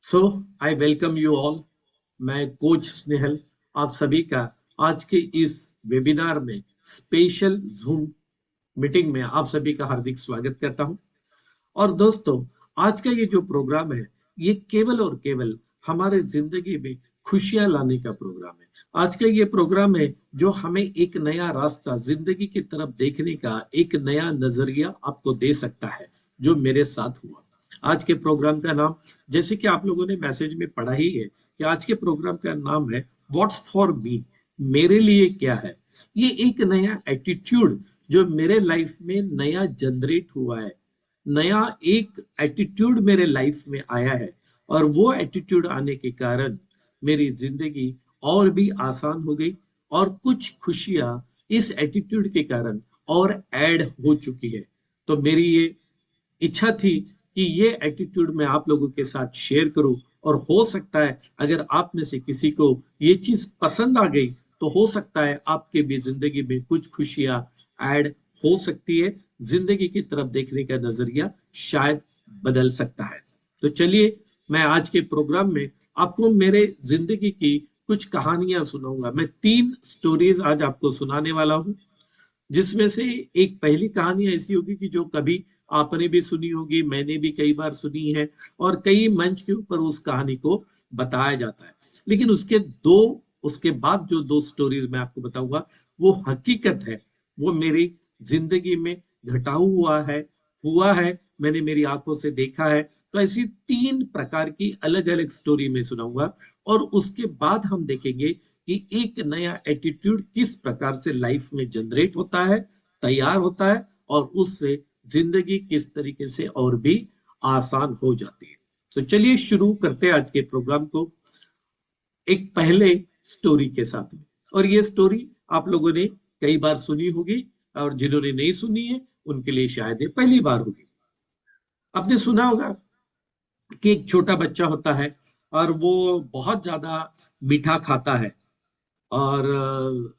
So I welcome you all. मैं coach Snehal आप सभी का आज के इस वेबिनार में स्पेशल जूम मीटिंग में आप सभी का हार्दिक स्वागत करता हूं। और दोस्तों, आज का ये जो प्रोग्राम है, ये केवल और केवल हमारे जिंदगी में खुशियां लाने का प्रोग्राम है। आज का ये प्रोग्राम है जो हमें एक नया रास्ता जिंदगी की तरफ देखने का एक नया नजरिया आपको दे सकता है, जो मेरे साथ हुआ। आज के प्रोग्राम का नाम, जैसे कि आप लोगों ने मैसेज में पढ़ा ही है, कि आज के प्रोग्राम का नाम है व्हाट्स फॉर मी, मेरे लिए क्या है। ये एक नया एटीट्यूड जो मेरे लाइफ में नया जनरेट हुआ है, नया एक एटीट्यूड मेरे लाइफ में आया है। और वो एटीट्यूड आने के कारण मेरी जिंदगी और भी आसान हो गई, और कुछ खुशियां इस एटीट्यूड के कारण और ऐड हो चुकी है। तो मेरी ये इच्छा थी कि ये एटीट्यूड मैं आप लोगों के साथ शेयर करूं। और हो सकता है अगर आप में से किसी को ये चीज पसंद आ गई, तो हो सकता है आपके भी जिंदगी में कुछ खुशियां ऐड हो सकती है। जिंदगी की तरफ देखने का नजरिया शायद बदल सकता है। तो चलिए, मैं आज के प्रोग्राम में आपको मेरे जिंदगी की कुछ कहानियां सुनाऊंगा। मैं 3 स्टोरीज आज आपको सुनाने वाला हूं, जिसमें से एक पहली कहानी ऐसी होगी कि जो कभी आपने भी सुनी होगी, मैंने भी कई बार सुनी है, और कई मंच के ऊपर उस कहानी को बताया जाता है। लेकिन उसके बाद जो 2 स्टोरीज मैं आपको बताऊंगा, वो हकीकत है, वो मेरी जिंदगी में घटा हुआ है, मैंने मेरी आंखों से देखा है। तो ऐसी 3 प्रकार की अलग अलग स्टोरी में सुनाऊंगा, और उसके बाद हम देखेंगे कि एक नया एटीट्यूड किस प्रकार से लाइफ में जनरेट होता है, तैयार होता है, और उससे जिंदगी किस तरीके से और भी आसान हो जाती है। तो चलिए शुरू करते हैं आज के प्रोग्राम को एक पहले स्टोरी के साथ में। और ये स्टोरी आप लोगों ने कई बार सुनी होगी, और जिन्होंने नहीं सुनी है उनके लिए शायद ये पहली बार होगी। आपने सुना होगा कि एक छोटा बच्चा होता है, और वो बहुत ज्यादा मीठा खाता है, और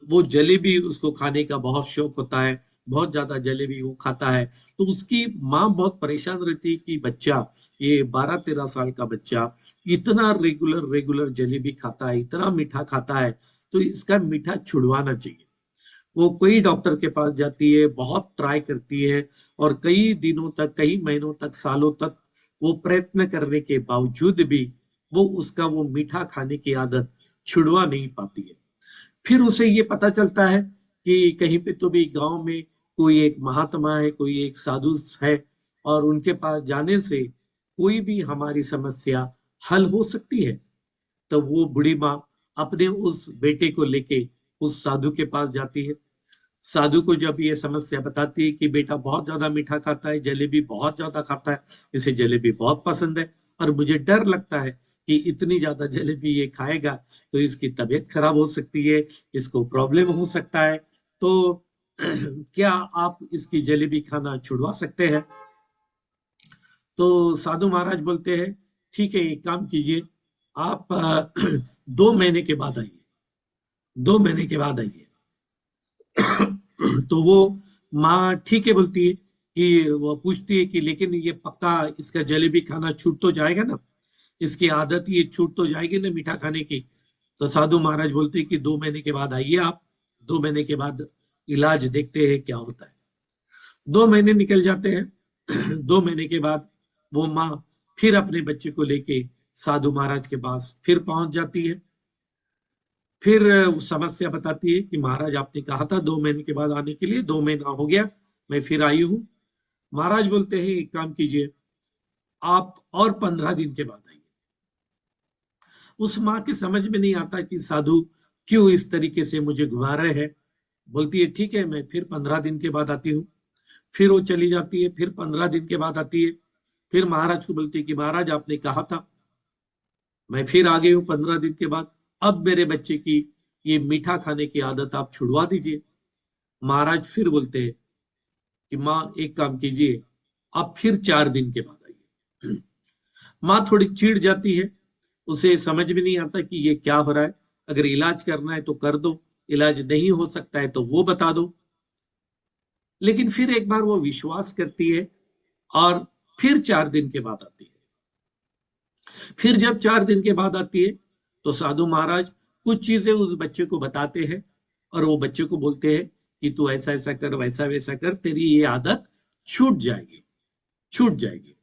वो जलेबी उसको खाने का बहुत शौक होता है। बहुत ज्यादा जलेबी वो खाता है। तो उसकी माँ बहुत परेशान रहती है कि बच्चा, ये 12-13 साल का बच्चा इतना रेगुलर रेगुलर जलेबी खाता है, इतना मीठा खाता है, तो इसका मीठा छुड़वाना चाहिए। वो कई डॉक्टर के पास जाती है, बहुत ट्राई करती है, और कई दिनों तक, कई महीनों तक, सालों तक वो प्रयत्न करने के बावजूद भी वो उसका वो मीठा खाने की आदत छुड़वा नहीं पाती है। फिर उसे ये पता चलता है कि कहीं पे तो भी गांव में कोई एक महात्मा है, कोई एक साधु है, और उनके पास जाने से कोई भी हमारी समस्या हल हो सकती है। तो वो बूढ़ी माँ अपने उस बेटे को लेके उस साधु के पास जाती है। साधु को जब ये समस्या बताती है कि बेटा बहुत ज्यादा मीठा खाता है, जलेबी बहुत ज्यादा खाता है, इसे जलेबी बहुत पसंद है, और मुझे डर लगता है कि इतनी ज्यादा जलेबी ये खाएगा तो इसकी तबीयत खराब हो सकती है, इसको प्रॉब्लम हो सकता है। तो क्या आप इसकी जलेबी खाना छुड़वा सकते हैं? तो साधु महाराज बोलते हैं, ठीक है, एक काम कीजिए, आप 2 महीने के बाद आइए। 2 महीने के बाद आइए। तो वो माँ ठीक है बोलती है, कि वो पूछती है कि लेकिन ये पक्का इसका जलेबी खाना छूट तो जाएगा ना, इसकी आदत ये छूट तो जाएगी ना मीठा खाने की। तो साधु महाराज बोलते हैं कि 2 महीने के बाद आइए आप। 2 महीने के बाद इलाज देखते हैं क्या होता है। 2 महीने निकल जाते हैं। 2 महीने के बाद वो माँ फिर अपने बच्चे को लेके साधु महाराज के पास फिर पहुंच जाती है। फिर वो समस्या बताती है कि महाराज आपने कहा था 2 महीने के बाद आने के लिए, 2 महीना हो गया, मैं फिर आई हूँ। महाराज बोलते हैं, एक काम कीजिए, आप और 15 दिन के बाद आइए। उस माँ के समझ में नहीं आता कि साधु क्यों इस तरीके से मुझे घुमा रहे हैं। बोलती है ठीक है, मैं फिर 15 दिन के बाद आती हूँ। फिर वो चली जाती है, फिर 15 दिन के बाद आती है। फिर महाराज को बोलती है कि महाराज आपने कहा था, मैं फिर आ गई हूँ 15 दिन के बाद। अब मेरे बच्चे की ये मीठा खाने की आदत आप छुड़वा दीजिए। महाराज फिर बोलते हैं कि माँ एक काम कीजिए, आप फिर 4 दिन के बाद आइए। माँ थोड़ी चिढ़ जाती है, उसे समझ में नहीं आता कि ये क्या हो रहा है। अगर इलाज करना है तो कर दो, इलाज नहीं हो सकता है तो वो बता दो। लेकिन फिर एक बार वो विश्वास करती है, और फिर 4 दिन के बाद आती है। फिर जब 4 दिन के बाद आती है तो साधु महाराज कुछ चीजें उस बच्चे को बताते हैं और वो बच्चे को बोलते हैं कि तू ऐसा ऐसा कर, वैसा वैसा कर, तेरी ये आदत छूट जाएगी, छूट जाएगी।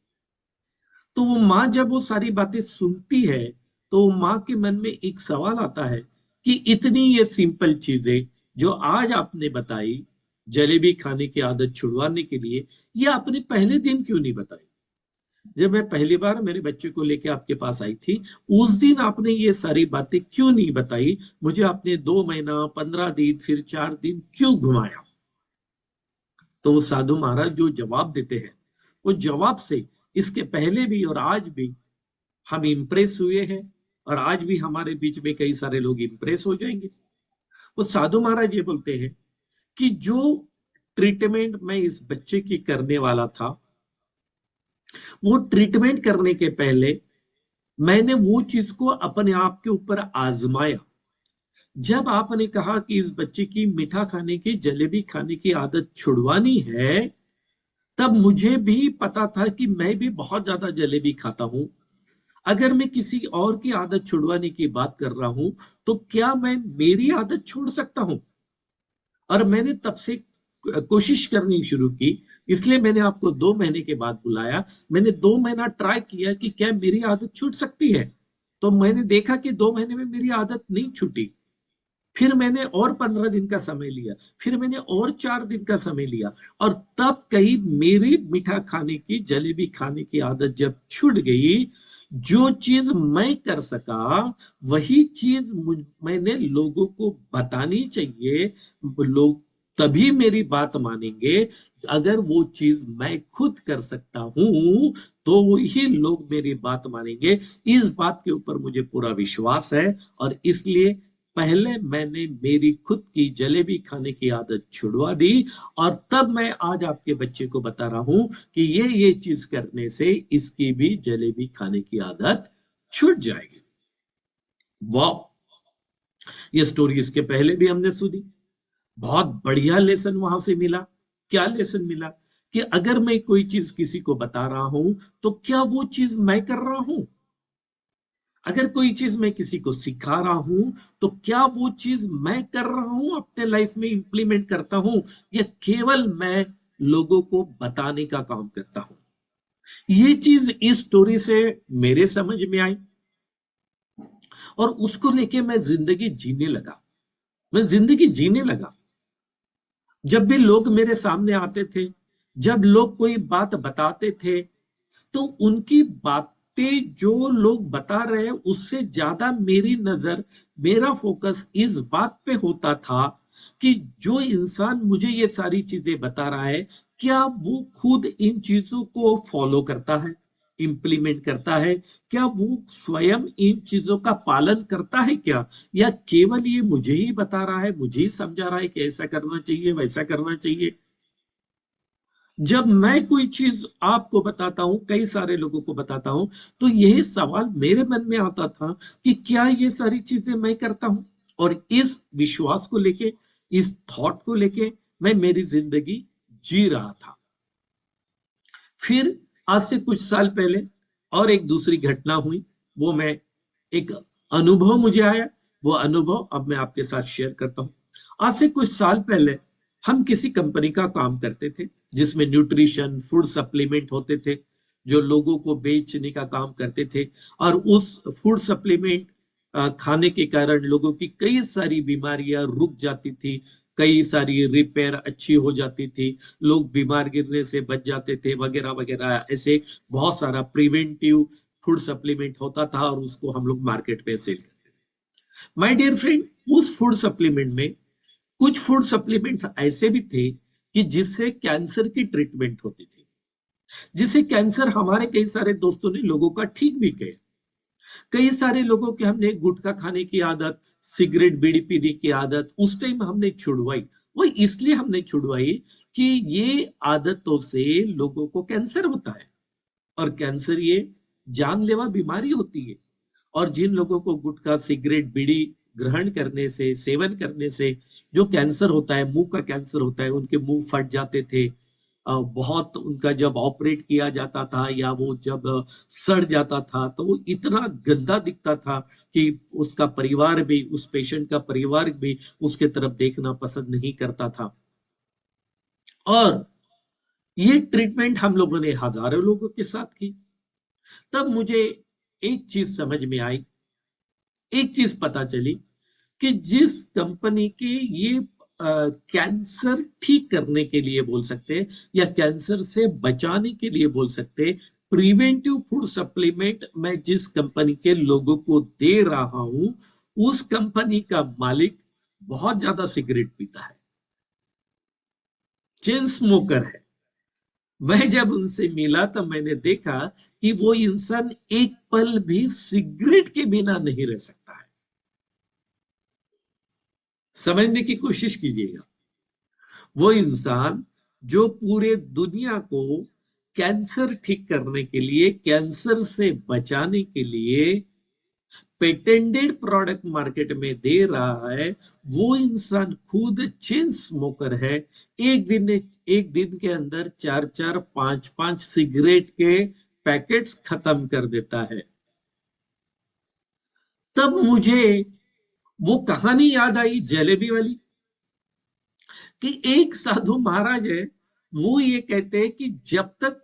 तो वो माँ जब वो सारी बातें सुनती है तो वो माँ के मन में एक सवाल आता है कि इतनी ये सिंपल चीजें जो आज आपने बताई जलेबी खाने की आदत छुड़वाने के लिए, ये आपने पहले दिन क्यों नहीं बताई? जब मैं पहली बार मेरे बच्चे को लेके आपके पास आई थी, उस दिन आपने ये सारी बातें क्यों नहीं बताई? मुझे आपने 2 महीना, 15 दिन, फिर 4 दिन क्यों घुमाया? तो वो साधु महाराज जो जवाब देते हैं, वो जवाब से इसके पहले भी और आज भी हम इंप्रेस हुए हैं, और आज भी हमारे बीच में कई सारे लोग इंप्रेस हो जाएंगे। वो साधु महाराज ये बोलते हैं कि जो ट्रीटमेंट मैं इस बच्चे की करने वाला था, वो ट्रीटमेंट करने के पहले मैंने वो चीज को अपने आप के ऊपर आजमाया। जब आपने कहा कि इस बच्चे की मीठा खाने की, जलेबी खाने की आदत छुड़वानी है, तब मुझे भी पता था कि मैं भी बहुत ज्यादा जलेबी खाता हूं। अगर मैं किसी और की आदत छुड़वाने की बात कर रहा हूं, तो क्या मैं मेरी आदत छोड़ सकता हूं? और मैंने तब से कोशिश करनी शुरू की। इसलिए मैंने आपको 2 महीने के बाद बुलाया। मैंने 2 महीना ट्राई किया कि क्या मेरी आदत छूट सकती है। तो मैंने देखा कि 2 महीने में मेरी आदत नहीं छूटी। फिर मैंने और 15 दिन का समय लिया, फिर मैंने और 4 दिन का समय लिया, और तब कहीं मेरी मीठा खाने की, जलेबी खाने की आदत जब छूट गई, जो चीज मैं कर सका वही चीज मैंने लोगों को बतानी चाहिए। लोग तभी मेरी बात मानेंगे। अगर वो चीज मैं खुद कर सकता हूं तो वही लोग मेरी बात मानेंगे। इस बात के ऊपर मुझे पूरा विश्वास है, और इसलिए पहले मैंने मेरी खुद की जलेबी खाने की आदत छुड़वा दी, और तब मैं आज आपके बच्चे को बता रहा हूं कि ये चीज करने से इसकी भी जलेबी खाने की आदत छूट जाएगी। वाह! ये स्टोरी इसके पहले भी हमने सुनी। बहुत बढ़िया लेसन वहां से मिला। क्या लेसन मिला? कि अगर मैं कोई चीज किसी को बता रहा हूं तो क्या वो चीज मैं कर रहा हूं? अगर कोई चीज मैं किसी को सिखा रहा हूं तो क्या वो चीज मैं कर रहा हूं, अपने लाइफ में इंप्लीमेंट करता हूं, या केवल मैं लोगों को बताने का काम करता हूं? ये चीज इस स्टोरी से मेरे समझ में आई, और उसको लेके मैं जिंदगी जीने लगा। मैं जिंदगी जीने लगा। जब भी लोग मेरे सामने आते थे, जब लोग कोई बात बताते थे, तो उनकी बातें जो लोग बता रहे हैं उससे ज्यादा मेरी नजर, मेरा फोकस इस बात पे होता था कि जो इंसान मुझे ये सारी चीजें बता रहा है, क्या वो खुद इन चीजों को फॉलो करता है, इंप्लीमेंट करता है? क्या वो स्वयं इन चीजों का पालन करता है क्या, या केवल ये मुझे ही बता रहा है, मुझे ही समझा रहा है कि ऐसा करना चाहिए, वैसा करना चाहिए? जब मैं कोई चीज आपको बताता हूं, कई सारे लोगों को बताता हूं, तो यही सवाल मेरे मन में आता था कि क्या ये सारी चीजें मैं करता हूं? और इस विश्वास को लेके, इस थॉट को लेके मैं मेरी जिंदगी जी रहा था। फिर आज से कुछ साल पहले और एक दूसरी घटना हुई। वो मैं एक अनुभव मुझे आया, वो अनुभव अब मैं आपके साथ शेयर करता हूं। आज से कुछ साल पहले हम किसी कंपनी का काम करते थे जिसमें न्यूट्रिशन, फूड सप्लीमेंट होते थे, जो लोगों को बेचने का काम करते थे। और उस फूड सप्लीमेंट खाने के कारण लोगों की कई सारी बीमारियां रुक जाती थी, कई सारी रिपेयर अच्छी हो जाती थी, लोग बीमार गिरने से बच जाते थे, वगैरह वगैरह। ऐसे बहुत सारा प्रिवेंटिव फूड सप्लीमेंट होता था, और उसको हम लोग मार्केट में सेल करते थे। माय डियर फ्रेंड, उस फूड सप्लीमेंट में कुछ फूड सप्लीमेंट ऐसे भी थे कि जिससे कैंसर की ट्रीटमेंट होती थी, जिससे कैंसर हमारे कई सारे दोस्तों ने लोगों का ठीक भी किया। कई सारे लोगों के हमने गुटखा खाने की आदत, सिगरेट बीड़ी पीने की आदत उस टाइम हमने छुड़वाई। वो इसलिए हमने छुड़वाई कि ये आदतों से लोगों को कैंसर होता है, और कैंसर ये जानलेवा बीमारी होती है। और जिन लोगों को गुटखा, सिगरेट, बीड़ी ग्रहण करने से, सेवन करने से जो कैंसर होता है, मुंह का कैंसर होता है, उनके मुंह फट जाते थे, बहुत उनका जब ऑपरेट किया जाता था या वो जब सड़ जाता था तो वो इतना गंदा दिखता था कि उसका परिवार भी, उस पेशेंट का परिवार भी उसके तरफ देखना पसंद नहीं करता था। और ये ट्रीटमेंट हम लोगों ने हजारों लोगों के साथ की। तब मुझे एक चीज समझ में आई, एक चीज पता चली कि जिस कंपनी के ये कैंसर ठीक करने के लिए बोल सकते हैं या कैंसर से बचाने के लिए बोल सकते हैं, प्रिवेंटिव फूड सप्लीमेंट मैं जिस कंपनी के लोगों को दे रहा हूं, उस कंपनी का मालिक बहुत ज्यादा सिगरेट पीता है, चेन स्मोकर है। मैं जब उनसे मिला तो मैंने देखा कि वो इंसान एक पल भी सिगरेट के बिना नहीं रह सकता है। समझने की कोशिश कीजिएगा, वो इंसान जो पूरे दुनिया को कैंसर ठीक करने के लिए, कैंसर से बचाने के लिए पेटेंटेड प्रोडक्ट मार्केट में दे रहा है, वो इंसान खुद चेन स्मोकर है। एक दिन के अंदर चार चार पांच पांच सिगरेट के पैकेट्स खत्म कर देता है। तब मुझे वो कहानी याद आई, जलेबी वाली, कि एक साधु महाराज है, वो ये कहते हैं कि जब तक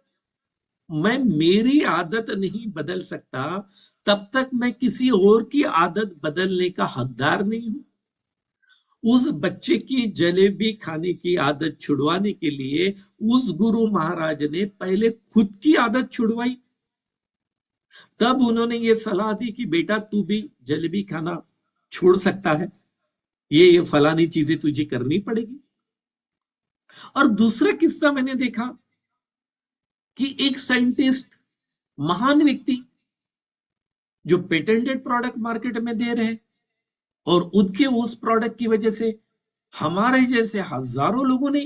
मैं मेरी आदत नहीं बदल सकता, तब तक मैं किसी और की आदत बदलने का हकदार नहीं हूं। उस बच्चे की जलेबी खाने की आदत छुड़वाने के लिए उस गुरु महाराज ने पहले खुद की आदत छुड़वाई। तब उन्होंने ये सलाह दी कि बेटा तू भी जलेबी खाना छोड़ सकता है, ये फलानी चीजें तुझे करनी पड़ेगी। और दूसरा किस्सा मैंने देखा कि एक साइंटिस्ट, महान व्यक्ति, जो पेटेंटेड प्रोडक्ट मार्केट में दे रहे हैं, और उनके उस प्रोडक्ट की वजह से हमारे जैसे हजारों लोगों ने,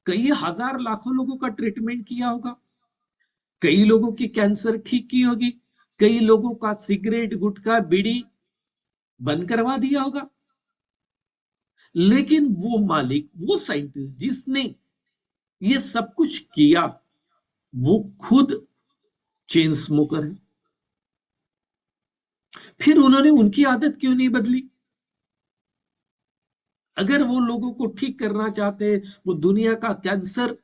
कई हजार लाखों लोगों का ट्रीटमेंट किया होगा, कई लोगों की कैंसर ठीक की होगी, कई लोगों का सिगरेट गुटखा बीड़ी बंद करवा दिया होगा। लेकिन वो मालिक, वो साइंटिस्ट जिसने ये सब कुछ किया, वो खुद चेन स्मोकर है। फिर उन्होंने उनकी आदत क्यों नहीं बदली? अगर वो लोगों को ठीक करना चाहते हैं, वो दुनिया का कैंसर,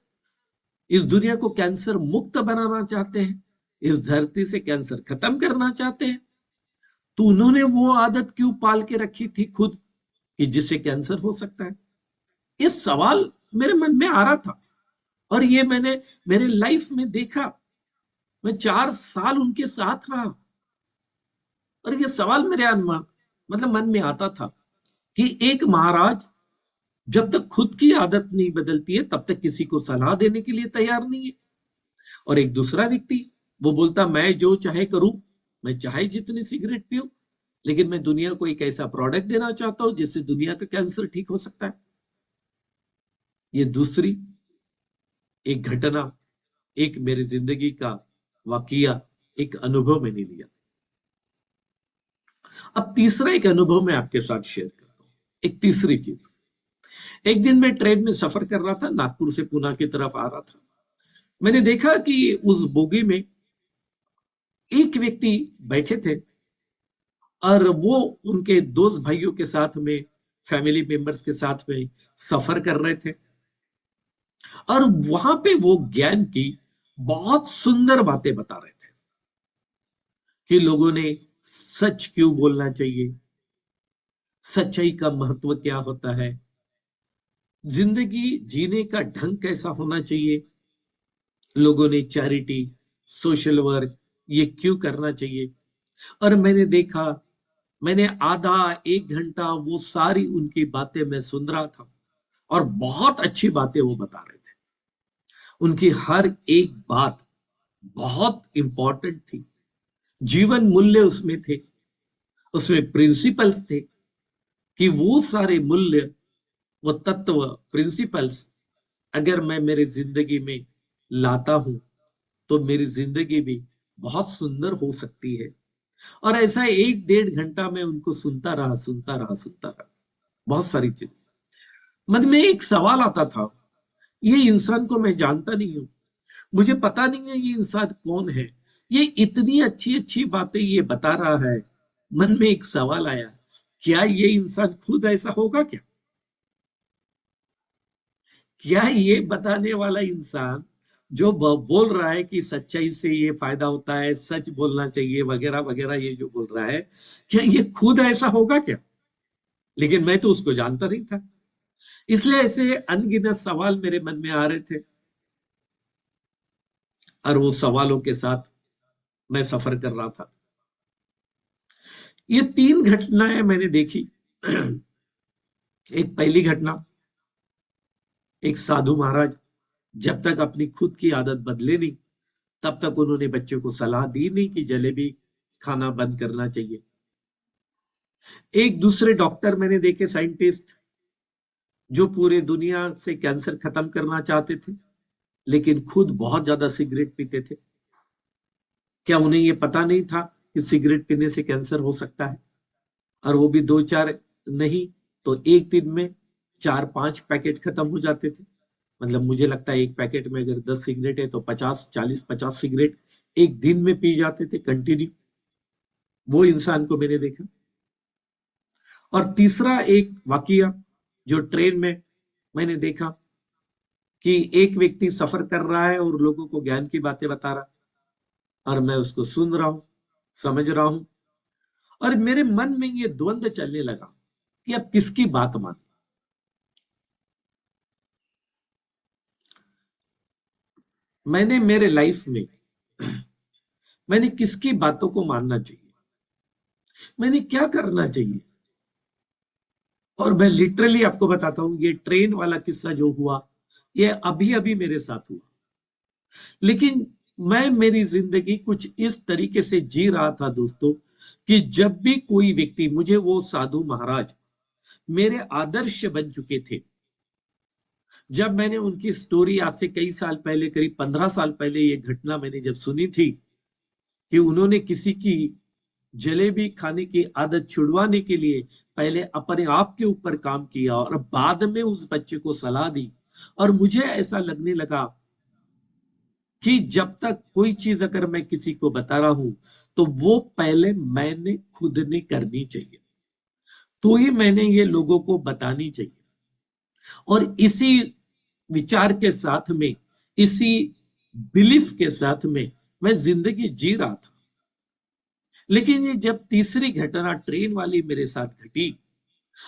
इस दुनिया को कैंसर मुक्त बनाना चाहते हैं, इस धरती से कैंसर खत्म करना चाहते हैं, तो उन्होंने वो आदत क्यों पाल के रखी थी खुद, कि जिससे कैंसर हो सकता है? ये सवाल मेरे मन में आ रहा था, और ये मैंने मेरे लाइफ में देखा। मैं 4 साल उनके साथ रहा, और ये सवाल मेरे अनुमान, मतलब मन में आता था कि एक महाराज जब तक खुद की आदत नहीं बदलती है, तब तक किसी को सलाह देने के लिए तैयार नहीं है। और एक दूसरा व्यक्ति, वो बोलता मैं जो चाहे करूं, मैं चाहे जितनी सिगरेट पीऊं, लेकिन मैं दुनिया को एक ऐसा प्रोडक्ट देना चाहता हूं जिससे दुनिया का कैंसर ठीक हो सकता है। ये दूसरी एक घटना, एक मेरी जिंदगी का वाकया, एक अनुभव मैंने लिया। अब तीसरा एक अनुभव मैं आपके साथ शेयर करता हूं। एक तीसरी चीज, एक दिन मैं ट्रेन में सफर कर रहा था, नागपुर से पुणे की तरफ आ रहा था। मैंने देखा कि उस बोगी में एक व्यक्ति बैठे थे, और वो उनके दोस्त भाइयों के साथ में, फैमिली मेंबर्स के साथ में सफर कर रहे थे। और वहां पे वो ज्ञान की बहुत सुंदर बातें बता रहे थे कि लोगों ने सच क्यों बोलना चाहिए, सच्चाई का महत्व क्या होता है, जिंदगी जीने का ढंग कैसा होना चाहिए, लोगों ने चैरिटी, सोशल वर्क ये क्यों करना चाहिए। और मैंने देखा, मैंने आधा एक घंटा वो सारी उनकी बातें मैं सुन रहा था, और बहुत अच्छी बातें वो बता रहे थे। उनकी हर एक बात बहुत इंपॉर्टेंट थी, जीवन मूल्य उसमें थे, उसमें प्रिंसिपल्स थे, कि वो सारे मूल्य, वो तत्व, प्रिंसिपल्स अगर मैं मेरी जिंदगी में लाता हूं, तो मेरी जिंदगी भी बहुत सुंदर हो सकती है। और ऐसा 1 डेढ़ घंटा मैं उनको सुनता रहा, सुनता रहा, सुनता रहा, बहुत सारी चीज। मन में एक सवाल आता था, ये इंसान को मैं जानता नहीं हूं, मुझे पता नहीं है ये इंसान कौन है, ये इतनी अच्छी अच्छी बातें ये बता रहा है। मन में एक सवाल आया, क्या ये इंसान खुद ऐसा होगा क्या? क्या ये बताने वाला इंसान जो बोल रहा है कि सच्चाई से ये फायदा होता है, सच बोलना चाहिए वगैरह वगैरह, ये जो बोल रहा है, क्या ये खुद ऐसा होगा क्या? लेकिन मैं तो उसको जानता नहीं था, इसलिए ऐसे अनगिनत सवाल मेरे मन में आ रहे थे, और वो सवालों के साथ मैं सफर कर रहा था। ये तीन घटनाएं मैंने देखी। एक पहली घटना, एक साधु महाराज जब तक अपनी खुद की आदत बदले नहीं, तब तक उन्होंने बच्चों को सलाह दी नहीं कि जलेबी खाना बंद करना चाहिए। एक दूसरे डॉक्टर मैंने देखे, साइंटिस्ट, जो पूरे दुनिया से कैंसर खत्म करना चाहते थे, लेकिन खुद बहुत ज्यादा सिगरेट पीते थे। क्या उन्हें यह पता नहीं था कि सिगरेट पीने से कैंसर हो सकता है? और वो भी दो चार नहीं तो एक दिन में 4-5 पैकेट खत्म हो जाते थे। मतलब मुझे लगता है एक पैकेट में अगर 10 सिगरेट है तो 50 40 50 सिगरेट एक दिन में पी जाते थे कंटिन्यू। वो इंसान को मैंने देखा। और तीसरा एक वाकया जो ट्रेन में मैंने देखा, कि एक व्यक्ति सफर कर रहा है और लोगों को ज्ञान की बातें बता रहा, और मैं उसको सुन रहा हूं, समझ रहा हूं, और मेरे मन में ये द्वंद्व चलने लगा कि अब किसकी बात मान। मैंने मेरे लाइफ में मैंने किसकी बातों को मानना चाहिए, मैंने क्या करना चाहिए। और मैं लिटरली आपको बताता हूं, ये ट्रेन वाला किस्सा जो हुआ, ये अभी अभी मेरे साथ हुआ। लेकिन मैं मेरी जिंदगी कुछ इस तरीके से जी रहा था दोस्तों, कि जब भी कोई व्यक्ति, मुझे वो साधु महाराज मेरे आदर्श बन चुके थे। जब मैंने उनकी स्टोरी आज से कई साल पहले, करीब 15 साल पहले, ये घटना मैंने जब सुनी थी कि उन्होंने किसी की जलेबी खाने की आदत छुड़वाने के लिए पहले अपने आप के ऊपर काम किया और बाद में उस बच्चे को सलाह दी, और मुझे ऐसा लगने लगा कि जब तक कोई चीज अगर मैं किसी को बता रहा हूं तो वो पहले मैंने खुद ने करनी चाहिए, तो ही मैंने ये लोगों को बतानी चाहिए। और इसी विचार के साथ में, इसी बिलीफ के साथ में मैं जिंदगी जी रहा था। लेकिन ये जब तीसरी घटना ट्रेन वाली मेरे साथ घटी,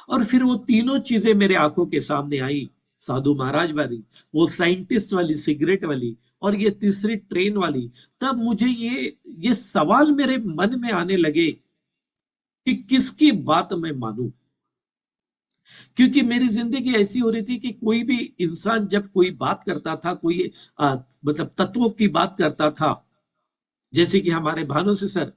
और फिर वो तीनों चीजें मेरे आंखों के सामने आई, साधु महाराज वाली, वो साइंटिस्ट वाली, सिगरेट वाली, और ये तीसरी ट्रेन वाली, तब मुझे ये सवाल मेरे मन में आने लगे कि किसकी बात मैं मानूं। क्योंकि मेरी जिंदगी ऐसी हो रही थी कि कोई भी इंसान जब कोई बात करता था, कोई मतलब तत्वों की बात करता था, जैसे कि हमारे भानु से सर,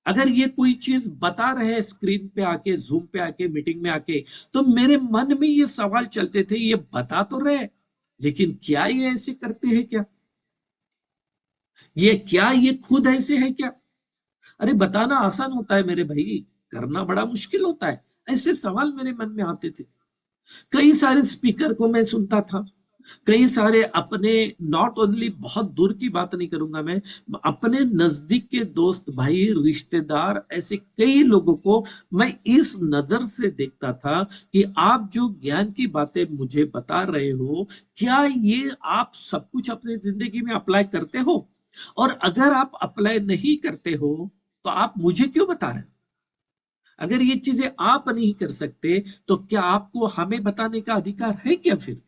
अगर ये कोई चीज बता रहे हैं स्क्रीन पे आके, जूम पे आके, मीटिंग में आके, तो मेरे मन में ये सवाल चलते थे, ये बता तो रहे, लेकिन क्या ये ऐसे करते हैं क्या? ये क्या ये खुद ऐसे है क्या? अरे बताना आसान होता है मेरे भाई, करना बड़ा मुश्किल होता है। ऐसे सवाल मेरे मन में आते थे। कई सारे स्पीकर को मैं सुनता था, कई सारे अपने, नॉट ओनली, बहुत दूर की बात नहीं करूंगा मैं, अपने नजदीक के दोस्त, भाई, रिश्तेदार, ऐसे कई लोगों को मैं इस नजर से देखता था कि आप जो ज्ञान की बातें मुझे बता रहे हो, क्या ये आप सब कुछ अपनी जिंदगी में अप्लाई करते हो? और अगर आप अप्लाई नहीं करते हो तो आप मुझे क्यों बता रहे हो? अगर ये चीजें आप नहीं कर सकते तो क्या आपको हमें बताने का अधिकार है क्या फिर?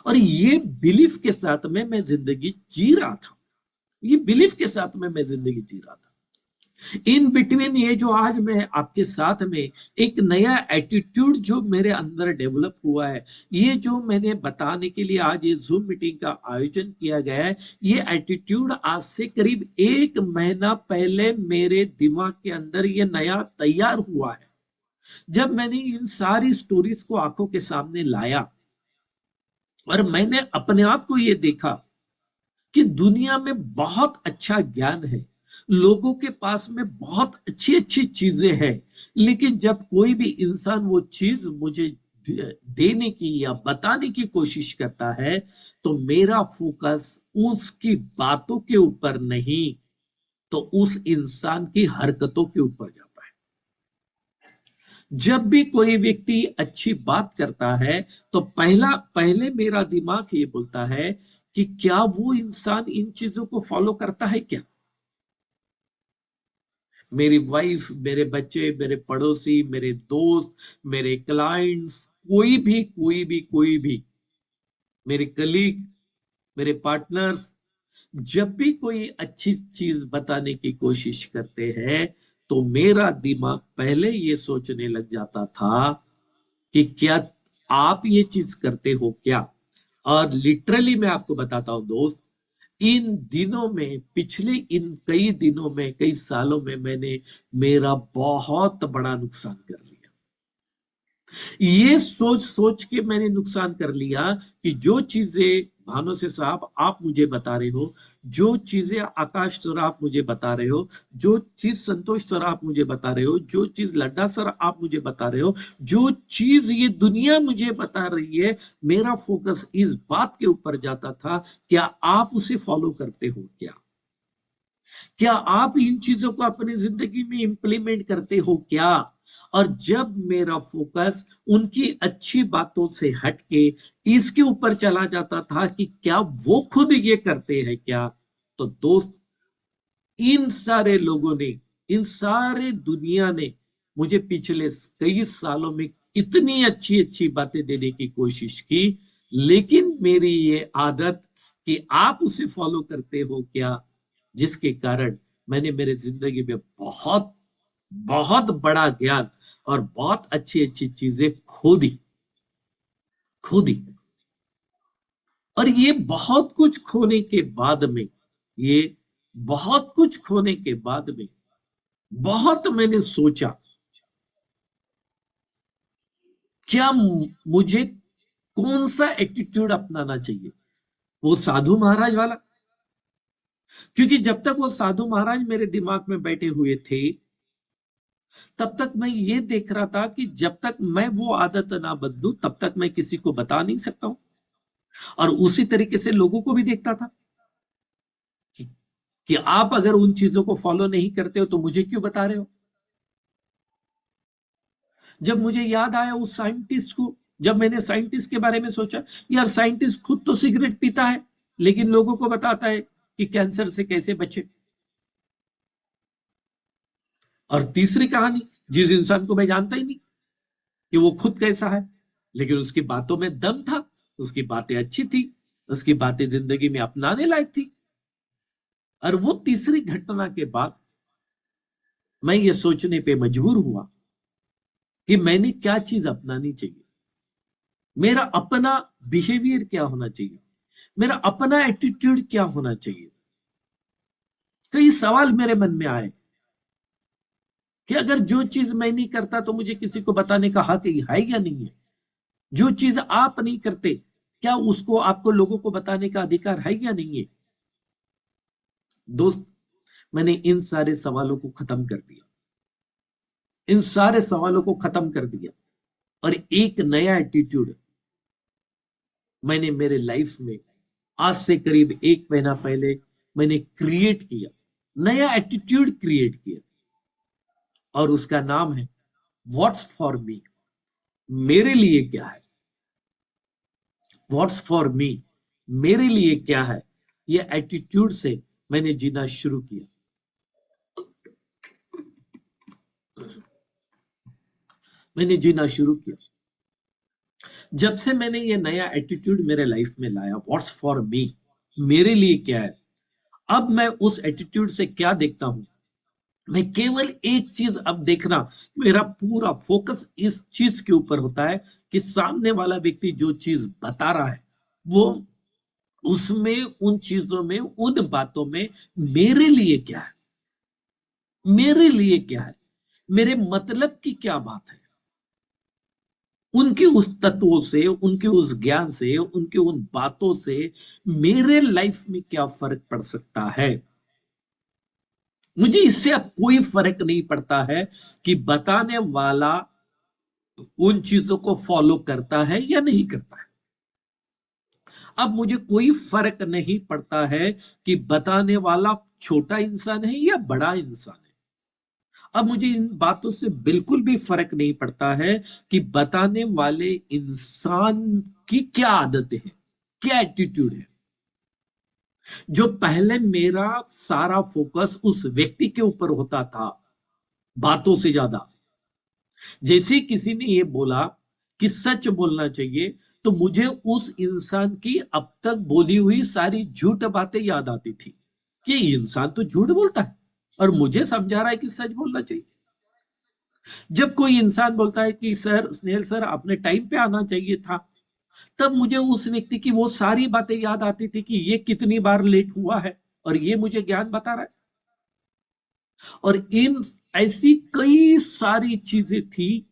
और ये बिलीफ के साथ में मैं जिंदगी जी रहा था, ये बिलीफ के साथ में मैं जिंदगी जी रहा था। इन बिटवीन, ये जो आज मैं आपके साथ में एक नया एटीट्यूड जो मेरे अंदर डेवलप हुआ है, ये जो मैंने बताने के लिए आज ये जूम मीटिंग का आयोजन किया गया है, ये एटीट्यूड आज से करीब 1 महीना पहले मेरे दिमाग के अंदर ये नया तैयार हुआ है। जब मैंने इन सारी स्टोरीज को आंखों के सामने लाया और मैंने अपने आप को ये देखा कि दुनिया में बहुत अच्छा ज्ञान है, लोगों के पास में बहुत अच्छी अच्छी चीजें हैं, लेकिन जब कोई भी इंसान वो चीज मुझे देने की या बताने की कोशिश करता है, तो मेरा फोकस उसकी बातों के ऊपर नहीं, तो उस इंसान की हरकतों के ऊपर जाता है। जब भी कोई व्यक्ति अच्छी बात करता है, तो पहले मेरा दिमाग ये बोलता है कि क्या वो इंसान इन चीजों को फॉलो करता है क्या। मेरी वाइफ, मेरे बच्चे, मेरे पड़ोसी, मेरे दोस्त, मेरे क्लाइंट्स, कोई भी मेरे कलीग, मेरे पार्टनर्स, जब भी कोई अच्छी चीज बताने की कोशिश करते हैं, तो मेरा दिमाग पहले ये सोचने लग जाता था कि क्या आप ये चीज करते हो क्या। और लिटरली मैं आपको बताता हूं दोस्त, इन दिनों में, पिछले इन कई दिनों में, कई सालों में मैंने मेरा बहुत बड़ा नुकसान कर लिया। ये सोच सोच के मैंने नुकसान कर लिया कि जो चीजें भानु से साहब आप मुझे बता रहे हो, जो चीजें आकाश सर आप मुझे बता रहे हो, जो चीज संतोष सर आप मुझे बता रहे हो, जो चीज लड्डा सर आप मुझे बता रहे हो, जो चीज ये दुनिया मुझे बता रही है, मेरा फोकस इस बात के ऊपर जाता था, क्या आप उसे फॉलो करते हो क्या। क्या आप इन चीजों को अपनी जिंदगी में इंप्लीमेंट करते हो क्या। और जब मेरा फोकस उनकी अच्छी बातों से हटके इसके ऊपर चला जाता था कि क्या वो खुद ये करते हैं क्या, तो दोस्त, इन सारे लोगों ने, इन सारे दुनिया ने मुझे पिछले कई सालों में इतनी अच्छी अच्छी बातें देने की कोशिश की, लेकिन मेरी ये आदत कि आप उसे फॉलो करते हो क्या, जिसके कारण मैंने मेरे जिंदगी में बहुत बहुत बड़ा ज्ञान और बहुत अच्छी अच्छी चीजें खो दी। और ये बहुत कुछ खोने के बाद में, ये बहुत कुछ खोने के बाद में बहुत मैंने सोचा, क्या मुझे कौन सा एटीट्यूड अपनाना चाहिए, वो साधु महाराज वाला। क्योंकि जब तक वो साधु महाराज मेरे दिमाग में बैठे हुए थे, तब तक मैं ये देख रहा था कि जब तक मैं वो आदत ना बदलूं, तब तक मैं किसी को बता नहीं सकता हूं। और उसी तरीके से लोगों को भी देखता था कि, कि आप अगर उन चीजों को फॉलो नहीं करते हो तो मुझे क्यों बता रहे हो। जब मुझे याद आया उस साइंटिस्ट को, जब मैंने साइंटिस्ट के बारे में सोचा, यार साइंटिस्ट खुद तो सिगरेट पीता है, लेकिन लोगों को बताता है कि कैंसर से कैसे बचे। और तीसरी कहानी, जिस इंसान को मैं जानता ही नहीं कि वो खुद कैसा है, लेकिन उसकी बातों में दम था, उसकी बातें अच्छी थी, उसकी बातें जिंदगी में अपनाने लायक थी। और वो तीसरी घटना के बाद मैं ये सोचने पे मजबूर हुआ कि मैंने क्या चीज अपनानी चाहिए, मेरा अपना बिहेवियर क्या होना चाहिए, मेरा अपना एटीट्यूड क्या होना चाहिए। कई सवाल मेरे मन में आए कि अगर जो चीज मैं नहीं करता तो मुझे किसी को बताने का हक है या नहीं है। जो चीज आप नहीं करते, क्या उसको आपको लोगों को बताने का अधिकार है या नहीं है। दोस्त, मैंने इन सारे सवालों को खत्म कर दिया, इन सारे सवालों को खत्म कर दिया, और एक नया एटीट्यूड मैंने मेरे लाइफ में आज से करीब 1 महीना पहले मैंने क्रिएट किया, नया एटीट्यूड क्रिएट किया। और उसका नाम है व्हाट्स फॉर मी। मेरे लिए क्या है, व्हाट्स फॉर मी, मेरे लिए क्या है। ये एटीट्यूड से मैंने जीना शुरू किया। मैंने जीना शुरू किया जब से मैंने ये नया एटीट्यूड मेरे लाइफ में लाया, व्हाट्स फॉर मी, मेरे लिए क्या है। अब मैं उस एटीट्यूड से क्या देखता हूं, मैं केवल एक चीज अब देखना, मेरा पूरा फोकस इस चीज के ऊपर होता है कि सामने वाला व्यक्ति जो चीज बता रहा है, वो उसमें, उन चीजों में, उन बातों में मेरे लिए क्या है, मेरे लिए क्या है, मेरे मतलब की क्या बात है। उनके उस तत्वों से, उनके उस ज्ञान से, उनके उन बातों से मेरे लाइफ में क्या फर्क पड़ सकता है। मुझे इससे अब कोई फर्क नहीं पड़ता है कि बताने वाला उन चीजों को फॉलो करता है या नहीं करता है। अब मुझे कोई फर्क नहीं पड़ता है कि बताने वाला छोटा इंसान है या बड़ा इंसान है। अब मुझे इन बातों से बिल्कुल भी फर्क नहीं पड़ता है कि बताने वाले इंसान की क्या आदतें हैं, क्या एटीट्यूड है। जो पहले मेरा सारा फोकस उस व्यक्ति के ऊपर होता था बातों से ज्यादा, जैसे किसी ने ये बोला कि सच बोलना चाहिए, तो मुझे उस इंसान की अब तक बोली हुई सारी झूठ बातें याद आती थी कि ये इंसान तो झूठ बोलता है और मुझे समझा रहा है कि सच बोलना चाहिए। जब कोई इंसान बोलता है कि सर स्नेहल सर आपने टाइम पे आना चाहिए था, तब मुझे उस व्यक्ति की वो सारी बातें याद आती थी कि ये कितनी बार लेट हुआ है और ये मुझे ज्ञान बता रहा है। और इन ऐसी कई सारी चीजें थी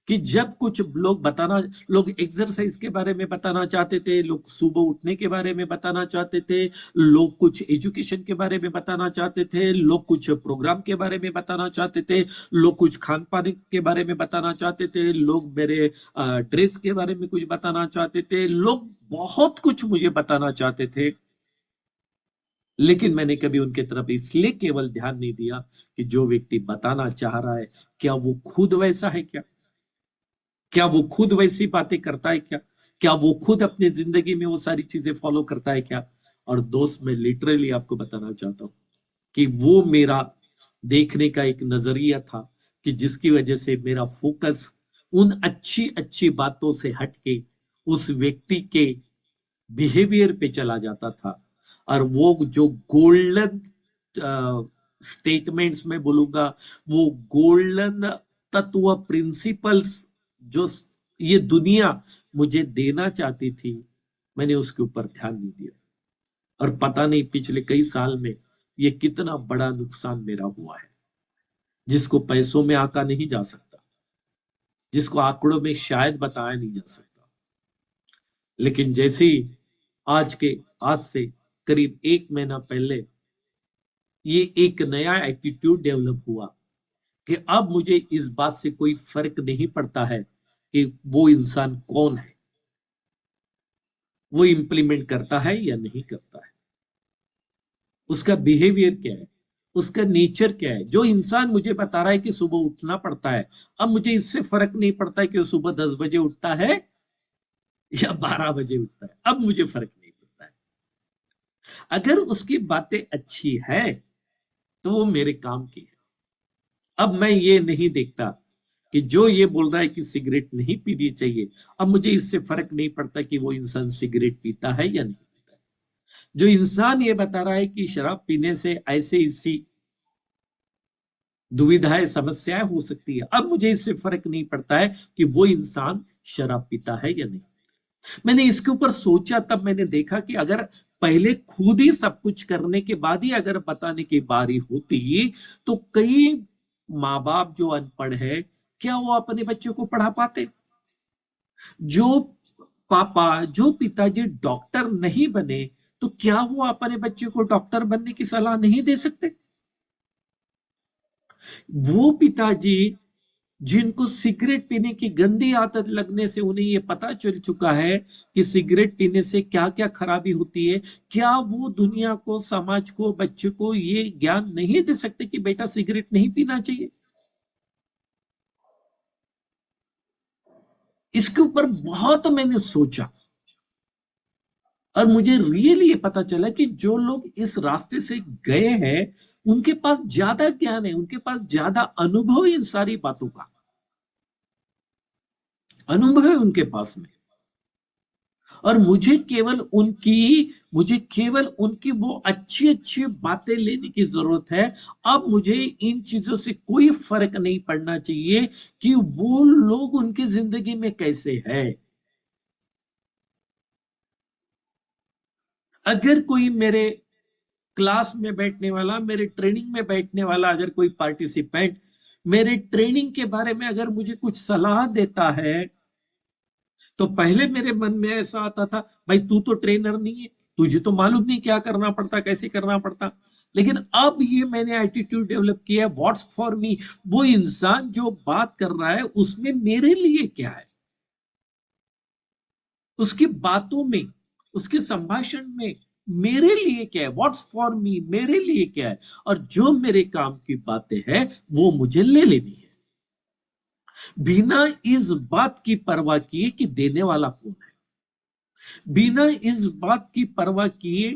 कि जब कुछ लोग बताना, लोग एक्सरसाइज के बारे में बताना चाहते थे, लोग सुबह उठने के बारे में बताना चाहते थे, लोग कुछ एजुकेशन के बारे में बताना चाहते थे, लोग कुछ प्रोग्राम के बारे में बताना चाहते थे, लोग कुछ खान पान के बारे में बताना चाहते थे, लोग मेरे ड्रेस के बारे में कुछ बताना चाहते थे, लोग बहुत कुछ मुझे बताना चाहते थे। लेकिन मैंने कभी उनके तरफ इसलिए केवल ध्यान नहीं दिया कि जो व्यक्ति बताना चाह रहा है, क्या वो खुद वैसा है क्या, क्या वो खुद वैसी बातें करता है क्या, क्या वो खुद अपनी जिंदगी में वो सारी चीजें फॉलो करता है क्या। और दोस्त, मैं लिटरली आपको बताना चाहता हूं कि वो मेरा देखने का एक नजरिया था कि जिसकी वजह से मेरा फोकस उन अच्छी अच्छी बातों से हटके उस व्यक्ति के बिहेवियर पे चला जाता था। और वो जो गोल्डन स्टेटमेंट्स में बोलूंगा, वो गोल्डन तत्व प्रिंसिपल्स जो ये दुनिया मुझे देना चाहती थी, मैंने उसके ऊपर ध्यान नहीं दिया। और पता नहीं पिछले कई साल में ये कितना बड़ा नुकसान मेरा हुआ है, जिसको पैसों में आंका नहीं जा सकता, जिसको आंकड़ों में शायद बताया नहीं जा सकता। लेकिन जैसे ही आज से करीब 1 महीना पहले ये एक नया एटीट्यूड डेवलप हुआ कि अब मुझे इस बात से कोई फर्क नहीं पड़ता है कि वो इंसान कौन है, वो इंप्लीमेंट करता है या नहीं करता है, उसका बिहेवियर क्या है, उसका नेचर क्या है। जो इंसान मुझे बता रहा है कि सुबह उठना पड़ता है, अब मुझे इससे फर्क नहीं पड़ता है कि वो सुबह 10 बजे उठता है या 12 बजे उठता है, अब मुझे फर्क नहीं पड़ता है। अगर उसकी बातें अच्छी है तो वो मेरे काम की है। अब मैं ये नहीं देखता कि जो ये बोल रहा है कि सिगरेट नहीं पीनी चाहिए, अब मुझे इससे फर्क नहीं पड़ता कि वो इंसान सिगरेट पीता है या नहीं पीता है। जो इंसान ये बता रहा है कि शराब पीने से ऐसे इसी दुविधाएं समस्याएं हो सकती है, अब मुझे इससे फर्क नहीं पड़ता है कि वो इंसान शराब पीता है या नहीं। मैंने इसके ऊपर सोचा, तब मैंने देखा कि अगर पहले खुद ही सब कुछ करने के बाद ही अगर बताने की बारी होती, तो कई माँ बाप जो अनपढ़ है, क्या वो अपने बच्चों को पढ़ा पाते। जो जो पिताजी डॉक्टर नहीं बने, तो क्या वो अपने बच्चे को डॉक्टर बनने की सलाह नहीं दे सकते। वो पिताजी जिनको सिगरेट पीने की गंदी आदत लगने से उन्हें यह पता चल चुका है कि सिगरेट पीने से क्या क्या खराबी होती है, क्या वो दुनिया को, समाज को, बच्चे को ये ज्ञान नहीं दे सकते कि बेटा सिगरेट नहीं पीना चाहिए। इसके ऊपर बहुत मैंने सोचा और मुझे रियली ये पता चला कि जो लोग इस रास्ते से गए हैं, उनके पास ज्यादा ज्ञान है, उनके पास ज्यादा अनुभव है इन सारी बातों का, अनुभव है उनके पास में। और मुझे केवल उनकी वो अच्छी अच्छी बातें लेने की जरूरत है। अब मुझे इन चीजों से कोई फर्क नहीं पड़ना चाहिए कि वो लोग उनकी जिंदगी में कैसे हैं। अगर कोई मेरे क्लास में बैठने वाला, मेरे ट्रेनिंग में बैठने वाला अगर कोई पार्टिसिपेंट मेरे ट्रेनिंग के बारे में अगर मुझे कुछ सलाह देता है, तो पहले मेरे मन में ऐसा आता था, भाई तू तो ट्रेनर नहीं है, तुझे तो मालूम नहीं क्या करना पड़ता, कैसे करना पड़ता। लेकिन अब ये मैंने एटीट्यूड डेवलप किया है, व्हाट्स फॉर मी। वो इंसान जो बात कर रहा है उसमें मेरे लिए क्या है, उसकी बातों में, उसके संभाषण में मेरे लिए क्या है, व्हाट्स फॉर मी, मेरे लिए क्या है। और जो मेरे काम की बातें हैं वो मुझे ले लेनी है, बिना इस बात की परवाह किए कि देने वाला कौन है, बिना इस बात की परवाह किए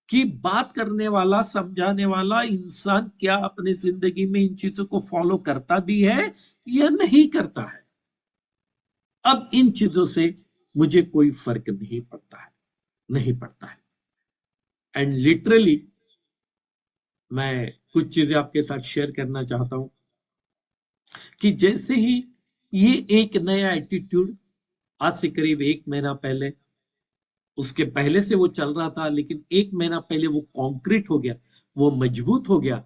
कि बात करने वाला, समझाने वाला इंसान क्या अपनी जिंदगी में इन चीजों को फॉलो करता भी है या नहीं करता है। अब इन चीजों से मुझे कोई फर्क नहीं पड़ता है, नहीं पड़ता है। एंड लिटरली मैं कुछ चीजें आपके साथ शेयर करना चाहता हूं कि जैसे ही ये एक नया एटीट्यूड आज से करीब 1 महीना पहले, उसके पहले से वो चल रहा था लेकिन 1 महीना पहले वो कॉन्क्रीट हो गया, वो मजबूत हो गया,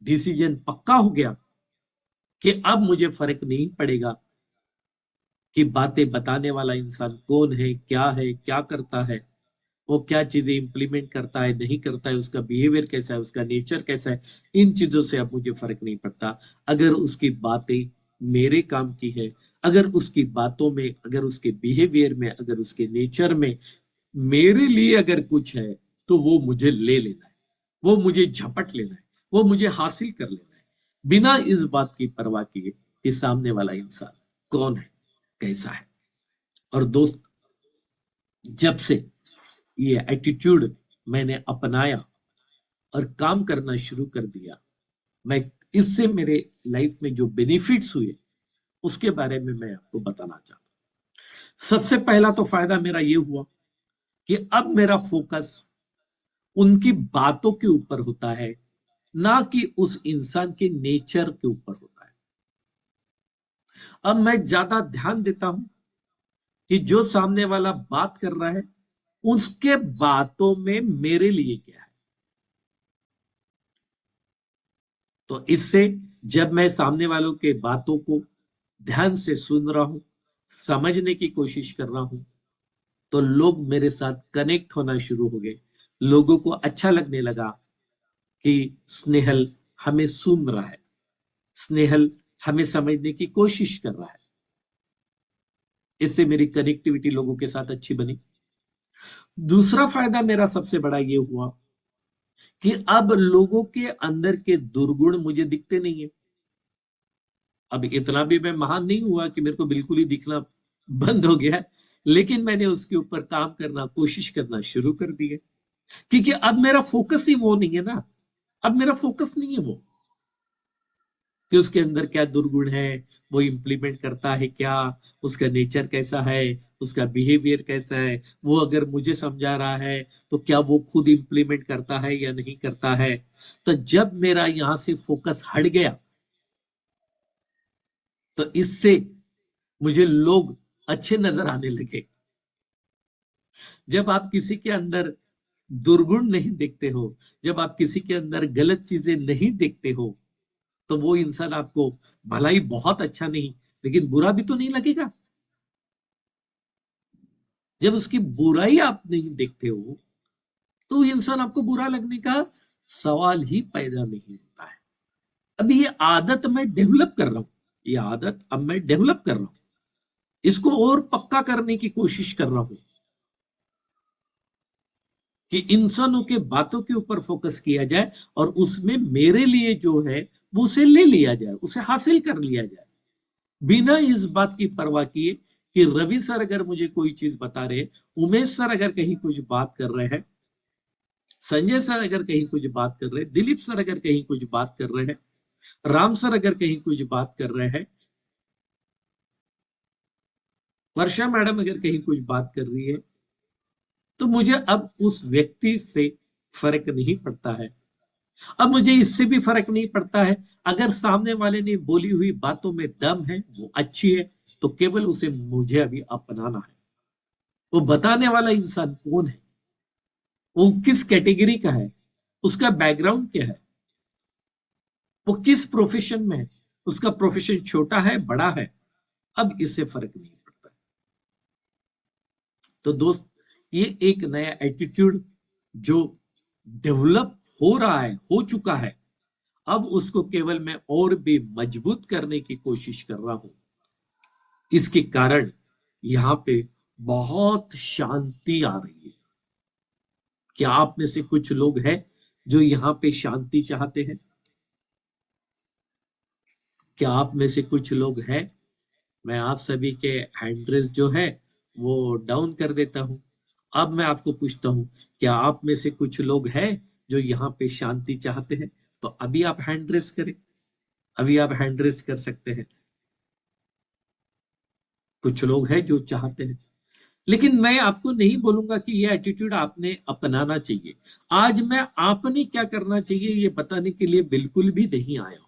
डिसीजन पक्का हो गया कि अब मुझे फर्क नहीं पड़ेगा कि बातें बताने वाला इंसान कौन है, क्या करता है, वो क्या चीजें इंप्लीमेंट करता है, नहीं करता है, उसका बिहेवियर कैसा है, उसका नेचर कैसा है। इन चीजों से अब मुझे फर्क नहीं पड़ता। अगर उसकी बातें मेरे काम की है, अगर उसकी बातों में, अगर उसके बिहेवियर में, अगर उसके नेचर में मेरे लिए अगर कुछ है तो वो मुझे ले लेना है, वो मुझे झपट लेना है, वो मुझे हासिल कर लेना है, बिना इस बात की परवाह किए कि सामने वाला इंसान कौन है, कैसा है। और दोस्त, जब से ये एटीट्यूड मैंने अपनाया और काम करना शुरू कर दिया, मैं इससे मेरे लाइफ में जो बेनिफिट्स हुए उसके बारे में मैं आपको बताना चाहता हूं। सबसे पहला तो फायदा मेरा ये हुआ कि अब मेरा फोकस उनकी बातों के ऊपर होता है, ना कि उस इंसान के नेचर के ऊपर होता है। अब मैं ज्यादा ध्यान देता हूं कि जो सामने वाला बात कर रहा है उसके बातों में मेरे लिए क्या है। तो इससे जब मैं सामने वालों के बातों को ध्यान से सुन रहा हूं, समझने की कोशिश कर रहा हूं, तो लोग मेरे साथ कनेक्ट होना शुरू हो गए। लोगों को अच्छा लगने लगा कि स्नेहल हमें सुन रहा है, स्नेहल हमें समझने की कोशिश कर रहा है। इससे मेरी कनेक्टिविटी लोगों के साथ अच्छी बनी। दूसरा फायदा मेरा सबसे बड़ा ये हुआ कि अब लोगों के अंदर के दुर्गुण मुझे दिखते नहीं है। अब इतना भी मैं महान नहीं हुआ कि मेरे को बिल्कुल ही दिखना बंद हो गया, लेकिन मैंने उसके ऊपर काम करना, कोशिश करना शुरू कर दी है। क्योंकि अब मेरा फोकस ही वो नहीं है ना, अब मेरा फोकस नहीं है वो कि उसके अंदर क्या दुर्गुण है, वो इंप्लीमेंट करता है क्या, उसका नेचर कैसा है, उसका बिहेवियर कैसा है, वो अगर मुझे समझा रहा है तो क्या वो खुद इंप्लीमेंट करता है या नहीं करता है। तो जब मेरा यहां से फोकस हट गया तो इससे मुझे लोग अच्छे नजर आने लगे। जब आप किसी के अंदर दुर्गुण नहीं देखते हो, जब आप किसी के अंदर गलत चीजें नहीं देखते हो, तो वो इंसान आपको भलाई बहुत अच्छा नहीं लेकिन बुरा भी तो नहीं लगेगा। जब उसकी बुराई आप नहीं देखते हो तो वो इंसान आपको बुरा लगने का सवाल ही पैदा नहीं होता है। अब ये आदत मैं डेवलप कर रहा हूं, ये आदत अब मैं डेवलप कर रहा हूं, इसको और पक्का करने की कोशिश कर रहा हूं कि इंसानों के बातों के ऊपर फोकस किया जाए और उसमें मेरे लिए जो है वो उसे ले लिया जाए, उसे हासिल कर लिया जाए, बिना इस बात की परवाह किए कि रवि सर अगर मुझे कोई चीज बता रहे, उमेश सर अगर कहीं कुछ बात कर रहे हैं, संजय सर अगर कहीं कुछ बात कर रहे हैं, दिलीप सर अगर कहीं कुछ बात कर रहे हैं, राम सर अगर कहीं कुछ बात कर रहे हैं, वर्षा मैडम अगर कहीं कुछ बात कर रही है, तो मुझे अब उस व्यक्ति से फर्क नहीं पड़ता है। अब मुझे इससे भी फर्क नहीं पड़ता है, अगर सामने वाले ने बोली हुई बातों में दम है, वो अच्छी है, तो केवल उसे मुझे अभी अपनाना है। वो बताने वाला इंसान कौन है, वो किस कैटेगरी का है, उसका बैकग्राउंड क्या है, वो किस प्रोफेशन में है, उसका प्रोफेशन छोटा है बड़ा है, अब इससे फर्क नहीं पड़ता। तो दोस्त, ये एक नया एटीट्यूड जो डेवलप हो रहा है, हो चुका है, अब उसको केवल मैं और भी मजबूत करने की कोशिश कर रहा हूं। इसके कारण यहां पे बहुत शांति आ रही है। क्या आप में से कुछ लोग हैं जो यहां पे शांति चाहते हैं? क्या आप में से कुछ लोग हैं? मैं आप सभी के हैंड रेस जो है वो डाउन कर देता हूं। अब मैं आपको पूछता हूं, क्या आप में से कुछ लोग हैं जो यहाँ पे शांति चाहते हैं? तो अभी आप हैंड रेस करें, अभी आप हैंड रेस कर सकते हैं। कुछ लोग हैं जो चाहते हैं, लेकिन मैं आपको नहीं बोलूंगा कि ये एटीट्यूड आपने अपनाना चाहिए। आज मैं आपने क्या करना चाहिए ये बताने के लिए बिल्कुल भी नहीं आया हूं।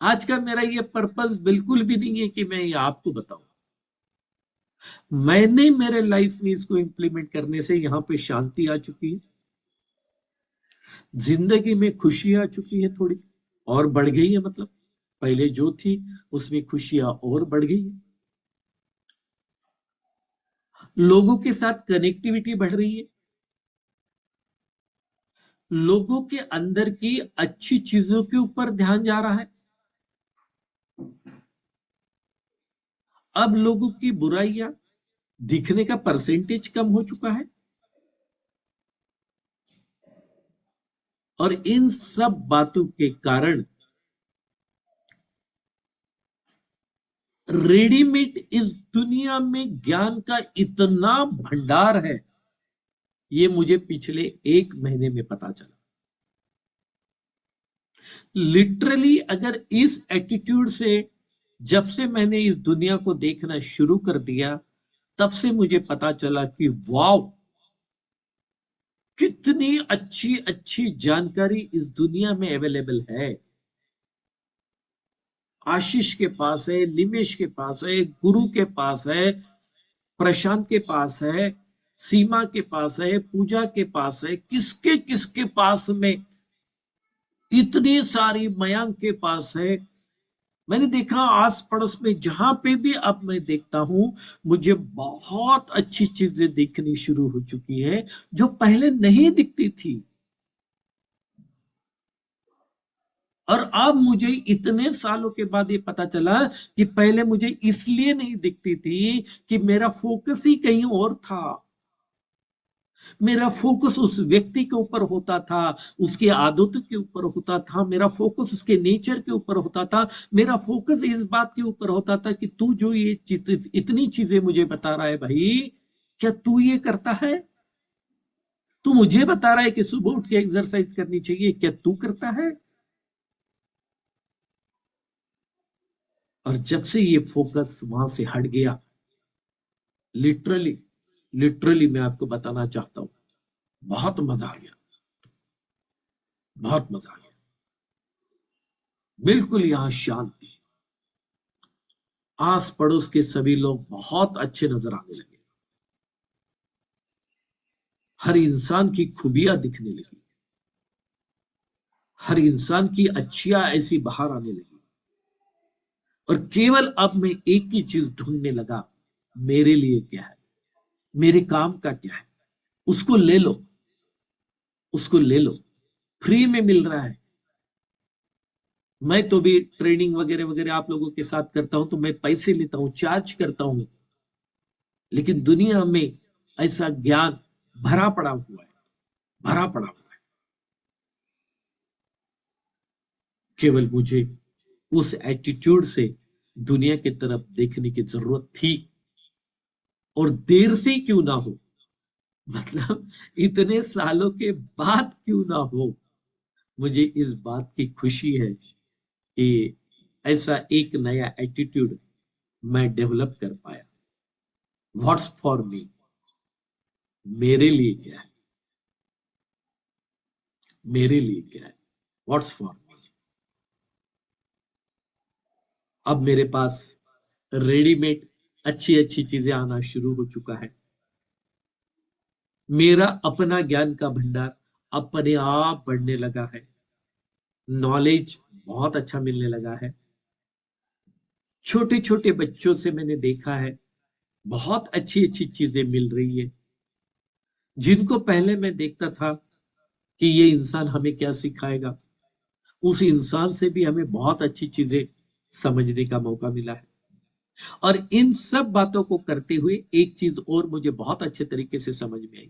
आज का मेरा ये पर्पस बिल्कुल भी नहीं है कि मैं ये आपको बताऊं। मैंने मेरे लाइफ में इसको इंप्लीमेंट करने से यहां पे शांति आ चुकी है, जिंदगी में खुशी आ चुकी है, थोड़ी और बढ़ गई है। मतलब पहले जो थी उसमें खुशियां और बढ़ गई है, लोगों के साथ कनेक्टिविटी बढ़ रही है, लोगों के अंदर की अच्छी चीजों के ऊपर ध्यान जा रहा है। अब लोगों की बुराइयां दिखने का परसेंटेज कम हो चुका है। और इन सब बातों के कारण रेडीमेड इस दुनिया में ज्ञान का इतना भंडार है, ये मुझे पिछले 1 महीने में पता चला। लिटरली अगर इस एटीट्यूड से जब से मैंने इस दुनिया को देखना शुरू कर दिया, तब से मुझे पता चला कि वाव, कितनी अच्छी अच्छी जानकारी इस दुनिया में अवेलेबल है। आशीष के पास है, निमेश के पास है, गुरु के पास है, प्रशांत के पास है, सीमा के पास है, पूजा के पास है, किसके किसके पास में इतनी सारी, मयांक के पास है। मैंने देखा आस पड़ोस में जहां पे भी अब मैं देखता हूं, मुझे बहुत अच्छी चीजें दिखनी शुरू हो चुकी है जो पहले नहीं दिखती थी। और अब मुझे इतने सालों के बाद ये पता चला कि पहले मुझे इसलिए नहीं दिखती थी कि मेरा फोकस ही कहीं और था। मेरा फोकस उस व्यक्ति के ऊपर होता था, उसकी आदतों के ऊपर होता था, मेरा फोकस उसके नेचर के ऊपर होता था, मेरा फोकस इस बात के ऊपर होता था कि तू जो ये इतनी चीजें मुझे बता रहा है भाई, क्या तू ये करता है? तू मुझे बता रहा है कि सुबह उठ के एक्सरसाइज करनी चाहिए, क्या तू करता है? और जब से ये फोकस वहां से हट गया, लिटरली लिटरली मैं आपको बताना चाहता हूं, बहुत मजा आ गया, बहुत मजा आ गया। बिल्कुल यहां शांति, आस पड़ोस के सभी लोग बहुत अच्छे नजर आने लगे, हर इंसान की खूबियां दिखने लगी, हर इंसान की अच्छियां ऐसी बाहर आने लगी। और केवल अब मैं एक ही चीज ढूंढने लगा, मेरे लिए क्या है, मेरे काम का क्या है। उसको ले लो, उसको ले लो, फ्री में मिल रहा है। मैं तो भी ट्रेनिंग वगैरह वगैरह आप लोगों के साथ करता हूं तो मैं पैसे लेता हूं, चार्ज करता हूं, लेकिन दुनिया में ऐसा ज्ञान भरा पड़ा हुआ है, भरा पड़ा हुआ है। केवल मुझे उस एटीट्यूड से दुनिया की तरफ देखने की जरूरत थी, और देर से क्यों ना हो, मतलब इतने सालों के बाद क्यों ना हो, मुझे इस बात की खुशी है कि ऐसा एक नया एटीट्यूड मैं डेवलप कर पाया। व्हाट्स फॉर मी, मेरे लिए क्या है, मेरे लिए क्या है, व्हाट्स फॉर मी। अब मेरे पास रेडीमेड अच्छी अच्छी चीजें आना शुरू हो चुका है। मेरा अपना ज्ञान का भंडार अपने आप बढ़ने लगा है, नॉलेज बहुत अच्छा मिलने लगा है। छोटे छोटे बच्चों से मैंने देखा है, बहुत अच्छी अच्छी चीजें मिल रही है, जिनको पहले मैं देखता था कि ये इंसान हमें क्या सिखाएगा। उस इंसान से भी हमें बहुत अच्छी चीजें समझने का मौका मिला है। और इन सब बातों को करते हुए एक चीज और मुझे बहुत अच्छे तरीके से समझ में आई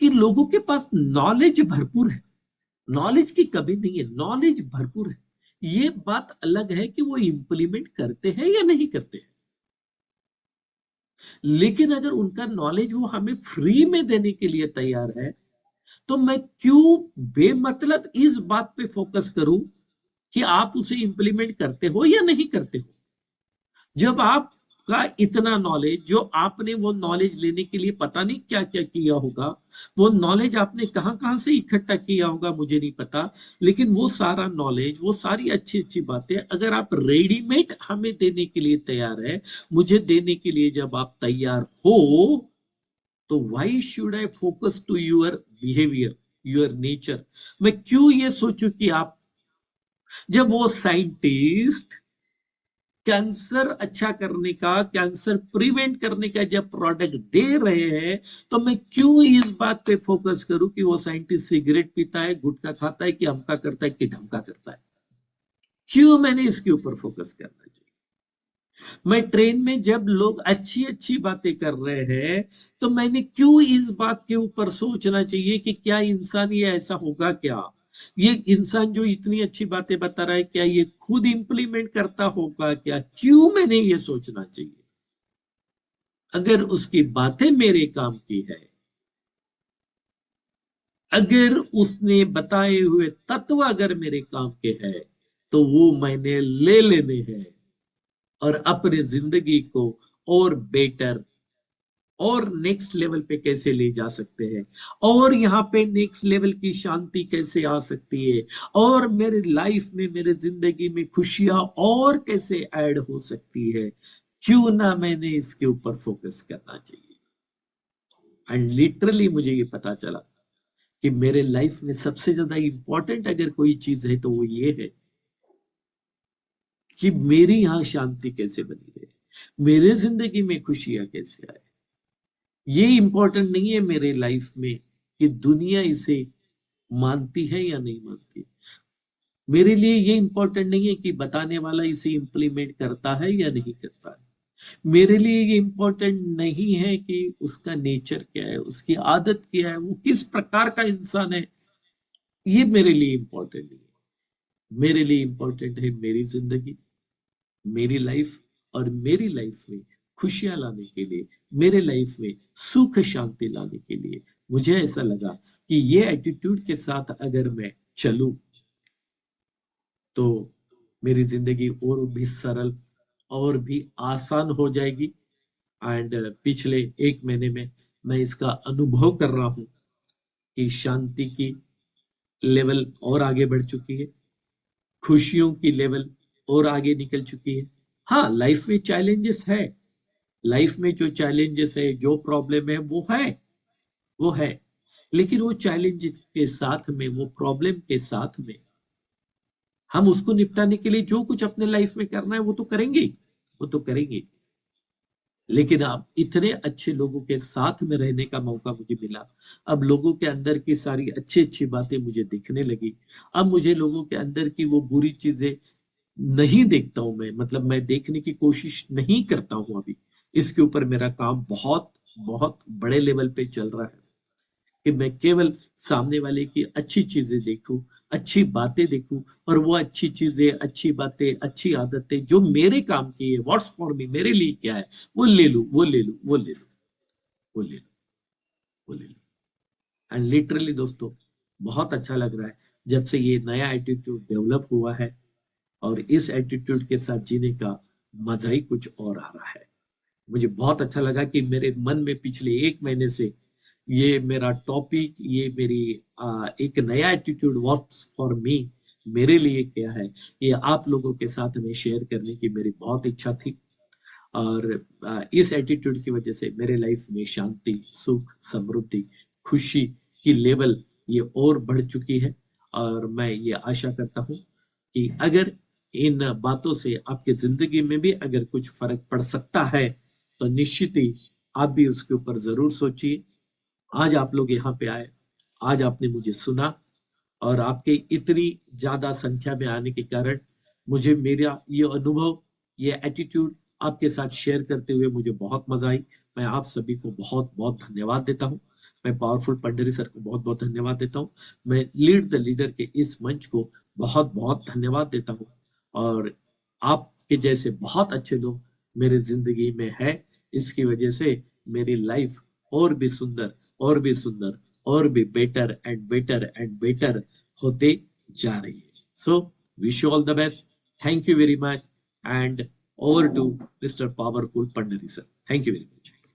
कि लोगों के पास नॉलेज भरपूर है, नॉलेज की कमी नहीं है, नॉलेज भरपूर है। ये बात अलग है कि वो इंप्लीमेंट करते हैं या नहीं करते हैं। लेकिन अगर उनका नॉलेज वो हमें फ्री में देने के लिए तैयार है, तो मैं क्यों बेमतलब इस बात पे फोकस करूं कि आप उसे इंप्लीमेंट करते हो या नहीं करते हो। जब आपका इतना नॉलेज, जो आपने वो नॉलेज लेने के लिए पता नहीं क्या क्या किया होगा, वो नॉलेज आपने कहां कहां से इकट्ठा किया होगा मुझे नहीं पता, लेकिन वो सारा नॉलेज, वो सारी अच्छी अच्छी बातें अगर आप रेडीमेड हमें देने के लिए तैयार है, मुझे देने के लिए जब आप तैयार हो, तो why should I focus to your behaviour, your nature. मैं क्यों ये सोचूं कि आप, जब वो साइंटिस्ट कैंसर अच्छा करने का, कैंसर प्रिवेंट करने का जब प्रोडक्ट दे रहे हैं, तो मैं क्यों इस बात पे फोकस करूं कि वो साइंटिस्ट सिगरेट पीता है, गुटखा खाता है, कि अमका करता है, कि ढमका करता है। क्यों मैंने इसके ऊपर फोकस करना चाहिए। मैं ट्रेन में जब लोग अच्छी अच्छी बातें कर रहे हैं, तो मैंने क्यों इस बात के ऊपर सोचना चाहिए कि क्या इंसान ये ऐसा होगा क्या, ये इंसान जो इतनी अच्छी बातें बता रहा है क्या ये खुद इंप्लीमेंट करता होगा क्या, क्यों मैंने ये सोचना चाहिए। अगर उसकी बातें मेरे काम की है, अगर उसने बताए हुए तत्व अगर मेरे काम के हैं, तो वो मैंने ले लेने हैं और अपने जिंदगी को और बेटर और नेक्स्ट लेवल पे कैसे ले जा सकते हैं, और यहाँ पे नेक्स्ट लेवल की शांति कैसे आ सकती है, और मेरे लाइफ में, मेरे जिंदगी में खुशियां और कैसे ऐड हो सकती है, क्यों ना मैंने इसके ऊपर फोकस करना चाहिए। एंड लिटरली मुझे ये पता चला कि मेरे लाइफ में सबसे ज्यादा इंपॉर्टेंट अगर कोई चीज है तो वो ये है कि मेरी यहाँ शांति कैसे बनी रहे, मेरे जिंदगी में खुशियां कैसे आए। ये इंपॉर्टेंट नहीं है मेरे लाइफ में कि दुनिया इसे मानती है या नहीं मानती। मेरे लिए ये इंपॉर्टेंट नहीं है कि बताने वाला इसे इंप्लीमेंट करता है या नहीं करता है। मेरे लिए ये इंपॉर्टेंट नहीं है कि उसका नेचर क्या है, उसकी आदत क्या है, वो किस प्रकार का इंसान है। ये मेरे लिए इंपॉर्टेंट नहीं है। मेरे लिए इंपॉर्टेंट है मेरी जिंदगी, मेरी लाइफ, और मेरी लाइफ में खुशियां लाने के लिए, मेरे लाइफ में सुख शांति लाने के लिए मुझे ऐसा लगा कि ये एटीट्यूड के साथ अगर मैं चलूं, तो मेरी जिंदगी और भी सरल और भी आसान हो जाएगी। एंड पिछले 1 महीने में मैं इसका अनुभव कर रहा हूं कि शांति की लेवल और आगे बढ़ चुकी है, खुशियों की लेवल और आगे निकल चुकी है। हाँ, लाइफ में चैलेंजेस है, लाइफ में जो चैलेंजेस है, जो प्रॉब्लम है, वो है, वो है। लेकिन वो चैलेंजेस के साथ में, वो प्रॉब्लम के साथ में, हम उसको निपटाने के लिए जो कुछ अपने लाइफ में करना है वो तो करेंगे, वो तो करेंगे। लेकिन अब इतने अच्छे लोगों के साथ में रहने का मौका मुझे मिला। अब लोगों के अंदर की सारी अच्छी अच्छी बातें मुझे दिखने लगी। अब मुझे लोगों के अंदर की वो बुरी चीजें नहीं देखता हूं मैं, मतलब मैं देखने की कोशिश नहीं करता हूं अभी। इसके ऊपर मेरा काम बहुत बहुत बड़े लेवल पे चल रहा है कि मैं केवल सामने वाले की अच्छी चीजें देखूं, अच्छी बातें देखूं, और वो अच्छी चीजें, अच्छी बातें, अच्छी आदतें जो मेरे काम की है, व्हाट्स फॉर मी, मेरे लिए क्या है, वो ले लूं, वो ले लूं, वो ले लूं, वो ले लूं, वो ले लूं। एंड लिटरली दोस्तों, बहुत अच्छा लग रहा है जब से ये नया एटीट्यूड डेवलप हुआ है, और इस एटीट्यूड के साथ जीने का मजा ही कुछ और आ रहा है। मुझे बहुत अच्छा लगा कि मेरे मन में पिछले 1 महीने से ये मेरा टॉपिक, ये मेरी एक नया एटीट्यूड वर्क्स फॉर मी, मेरे लिए क्या है, ये आप लोगों के साथ में शेयर करने की मेरी बहुत इच्छा थी। और इस एटीट्यूड की वजह से मेरे लाइफ में शांति, सुख, समृद्धि, खुशी की लेवल ये और बढ़ चुकी है। और मैं ये आशा करता हूँ कि अगर इन बातों से आपके जिंदगी में भी अगर कुछ फर्क पड़ सकता है, तो निश्चित ही आप भी उसके ऊपर जरूर सोचिए। आज आप लोग यहाँ पे आए, आज आपने मुझे सुना, और आपके इतनी ज्यादा संख्या में आने के कारण मुझे मेरा ये अनुभव, ये एटीट्यूड आपके साथ शेयर करते हुए मुझे बहुत मजा आई। मैं आप सभी को बहुत बहुत धन्यवाद देता हूँ। मैं पावरफुल पंडरी सर को बहुत बहुत धन्यवाद देता हूँ। मैं लीड द लीडर के इस मंच को बहुत बहुत धन्यवाद देता हूँ। और आपके जैसे बहुत अच्छे लोग मेरी जिंदगी में है, इसकी वजह से मेरी लाइफ और भी सुंदर और भी सुंदर और भी better and better and better होते जा रही है। So wish you all the best. Thank you very much and over to Mr. Powerful Pandari sir. Thank you very much.